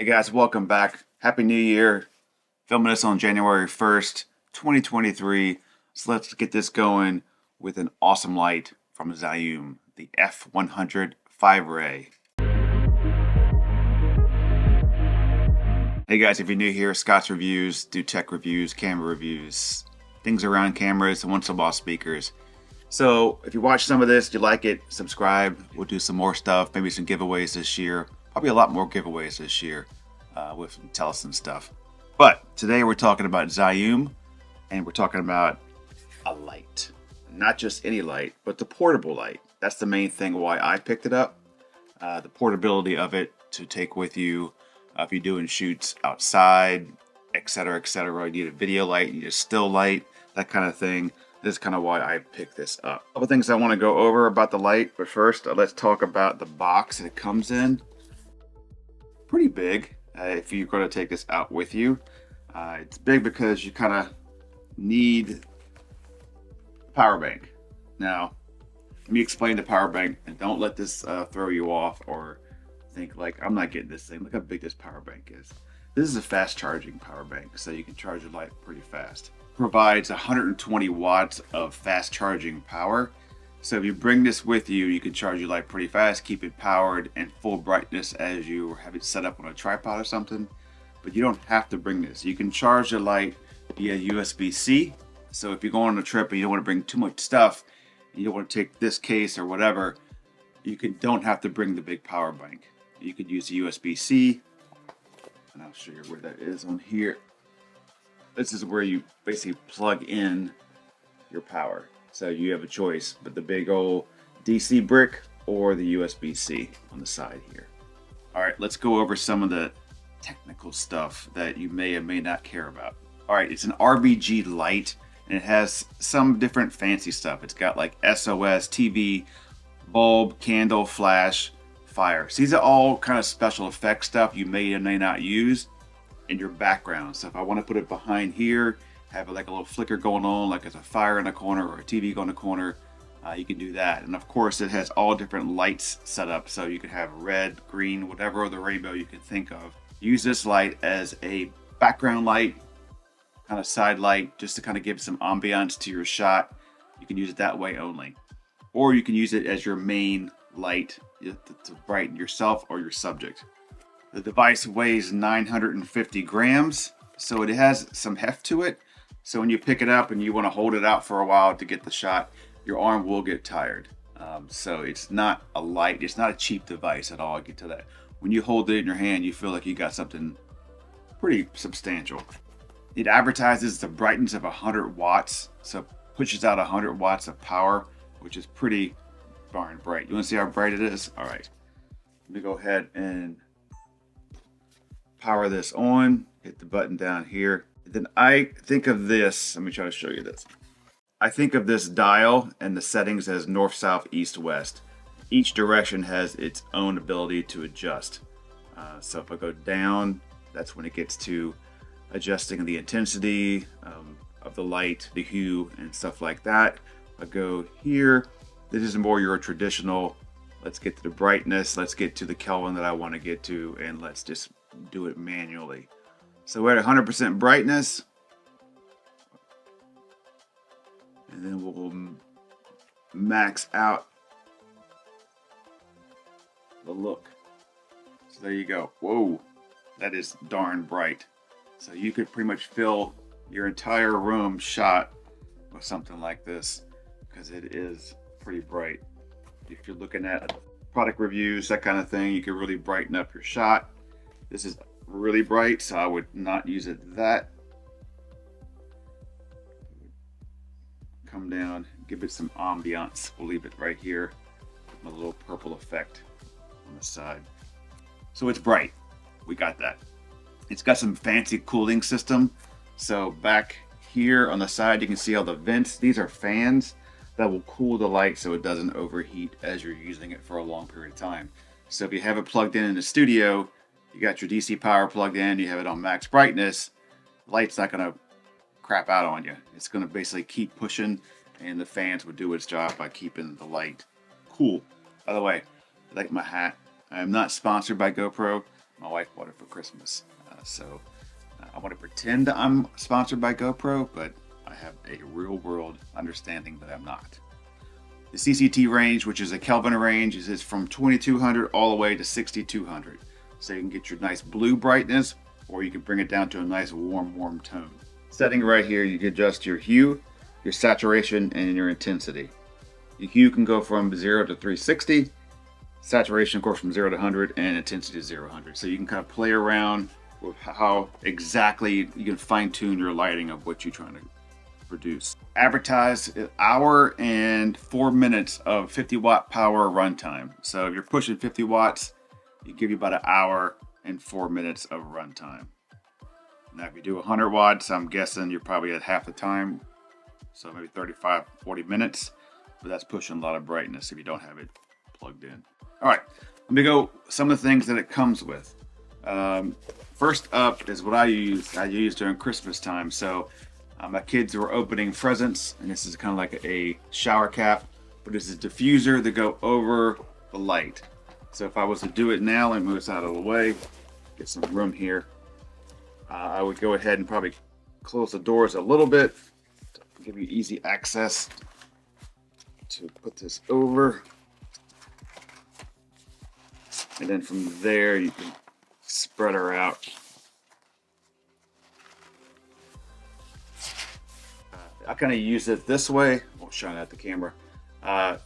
Hey guys, welcome back. Happy New Year. Filming this on January 1st, 2023. So let's get this going with an awesome light from Zhiyun, the F100 5-ray. Hey guys, if you're new here, Scott's Reviews, do tech reviews, camera reviews, things around cameras, and once in a while speakers. So if you watch some of this, you like it, subscribe. We'll do some more stuff, maybe some giveaways this year. Probably a lot more giveaways this year with some Telesin stuff. But today we're talking about Zhiyun, and we're talking about a light. Not just any light, but the portable light. That's the main thing why I picked it up. The portability of it to take with you if you're doing shoots outside, etc., etc. You need a video light, you need a still light, that kind of thing. This is kind of why I picked this up. A couple things I want to go over about the light, but first let's talk about the box that it comes in. Pretty big if you're going to take this out with you. It's big because you kind of need a power bank. Now, let me explain the power bank, and don't let this throw you off or think like, I'm not getting this thing. Look how big this power bank is. This is a fast charging power bank, so you can charge your light pretty fast. Provides 120 watts of fast charging power. So if you bring this with you, you can charge your light pretty fast, keep it powered and full brightness as you have it set up on a tripod or something. But you don't have to bring this. You can charge your light via USB-C. So if you're going on a trip and you don't want to bring too much stuff, and you don't want to take this case or whatever, you don't have to bring the big power bank. You could use a USB-C, and I'll show you where that is on here. This is where you basically plug in your power. So you have a choice, but the big old DC brick or the USB-C on the side here. All right, let's go over some of the technical stuff that you may or may not care about. All right, it's an RGB light, and it has some different fancy stuff. It's got like SOS, TV, bulb, candle, flash, fire. So these are all kind of special effect stuff you may or may not use in your background. So if I want to put it behind here, have like a little flicker going on, like there's a fire in the corner or a TV going in the corner, you can do that. And of course it has all different lights set up, so you can have red, green, whatever other rainbow you can think of. Use this light as a background light, kind of side light, just to kind of give some ambiance to your shot. You can use it that way only. Or you can use it as your main light to brighten yourself or your subject. The device weighs 950 grams, so it has some heft to it. So when you pick it up and you want to hold it out for a while to get the shot, your arm will get tired. So it's not a light, it's not a cheap device at all. I'll get to that. When you hold it in your hand, you feel like you got something pretty substantial. It advertises the brightness of 100 watts, so it pushes out 100 watts of power, which is pretty darn bright. You want to see how bright it is? All right, let me go ahead and power this on, hit the button down here. Then I think of this, let me try to show you this. I think of this dial and the settings as north, south, east, west. Each direction has its own ability to adjust. So if I go down, that's when it gets to adjusting the intensity of the light, the hue, and stuff like that. If I go here, this is more your traditional, let's get to the brightness, let's get to the Kelvin that I want to get to, and let's just do it manually. So we're at 100% brightness, and then we'll max out the look. So there you go. Whoa, that is darn bright. So you could pretty much fill your entire room shot with something like this, because it is pretty bright. If you're looking at product reviews, that kind of thing, you can really brighten up your shot. This is really bright, so I would not use it that. Come down, give it some ambiance. We'll leave it right here, a little purple effect on the side. So it's bright, we got that. It's got some fancy cooling system. So back here on the side, you can see all the vents. These are fans that will cool the light so it doesn't overheat as you're using it for a long period of time. So if you have it plugged in the studio, you got your DC power plugged in, you have it on max brightness, the light's not gonna crap out on you. It's gonna basically keep pushing, and the fans would do its job by keeping the light cool. By the way, I like my hat. I am not sponsored by GoPro. My wife bought it for Christmas. I want to pretend I'm sponsored by GoPro, but I have a real world understanding that I'm not. The CCT range, which is a Kelvin range, is from 2200 all the way to 6200. So you can get your nice blue brightness, or you can bring it down to a nice warm tone. Setting right here, you can adjust your hue, your saturation, and your intensity. Your hue can go from 0 to 360, saturation of course from 0 to 100, and intensity to 0 to 100. So you can kind of play around with how exactly you can fine tune your lighting of what you're trying to produce. Advertised an hour and 4 minutes of 50 watt power runtime. So if you're pushing 50 watts, it give you about an hour and 4 minutes of runtime. Now if you do 100 watts, I'm guessing you're probably at half the time. So maybe 35, 40 minutes, but that's pushing a lot of brightness if you don't have it plugged in. All right, let me go some of the things that it comes with. First up is what I use during Christmas time. So my kids were opening presents, and this is kind of like a shower cap, but this is a diffuser that go over the light. So if I was to do it now, let me move this out of the way, get some room here. I would go ahead and probably close the doors a little bit to give you easy access to put this over. And then from there, you can spread her out. I kind of use it this way. Won't shine at the camera. I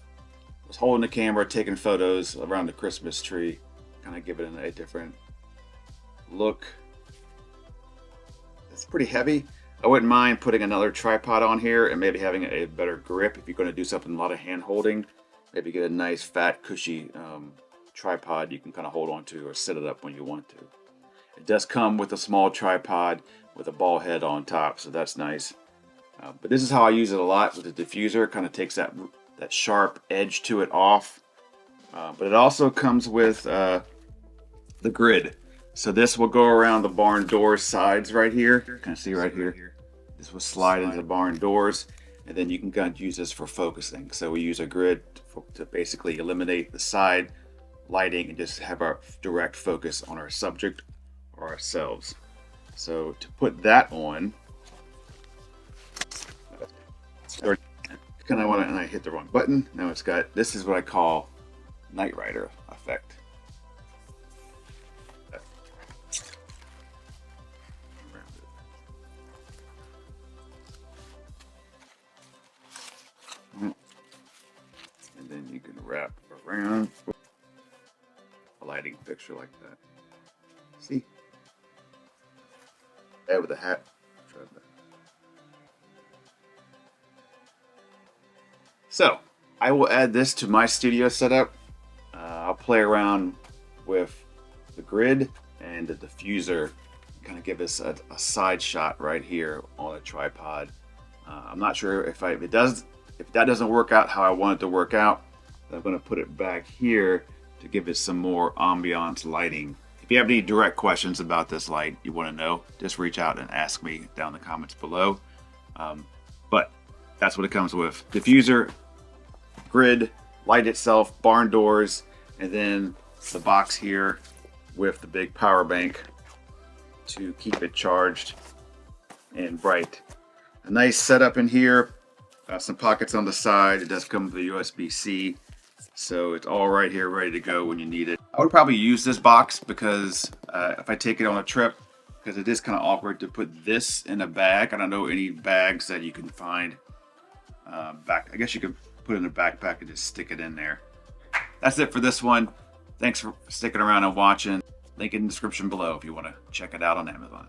was holding the camera, taking photos around the Christmas tree, kind of give it a different look. It's pretty heavy. I wouldn't mind putting another tripod on here and maybe having a better grip if you're going to do something a lot of hand holding. Maybe get a nice fat cushy tripod you can kind of hold on to or set it up when you want to. It does come with a small tripod with a ball head on top, so that's nice. But this is how I use it a lot with the diffuser. It kind of takes that sharp edge to it off. But it also comes with the grid. So this will go around the barn door sides right here. Kind of see right here. This will slide into the barn doors, and then you can kind of use this for focusing. So we use a grid to basically eliminate the side lighting and just have our direct focus on our subject or ourselves. So to put that on, kind of want to, and I hit the wrong button. Now it's got, this is what I call Knight Rider effect. And then you can wrap around a lighting fixture like that. See? That with a hat. So I will add this to my studio setup. I'll play around with the grid and the diffuser, kind of give us a side shot right here on a tripod. I'm not sure if that doesn't work out how I want it to work out, I'm going to put it back here to give it some more ambiance lighting. If you have any direct questions about this light you want to know, just reach out and ask me down in the comments below. But that's what it comes with. Diffuser, grid, light itself, barn doors, and then the box here with the big power bank to keep it charged and bright. A nice setup in here, some pockets on the side. It does come with a USB-C, so it's all right here ready to go when you need it. I would probably use this box because if I take it on a trip, because it is kind of awkward to put this in a bag. I don't know any bags that you can find back. I guess you could put it in a backpack and just stick it in there. That's it for this one. Thanks for sticking around and watching. Link in the description below if you want to check it out on Amazon.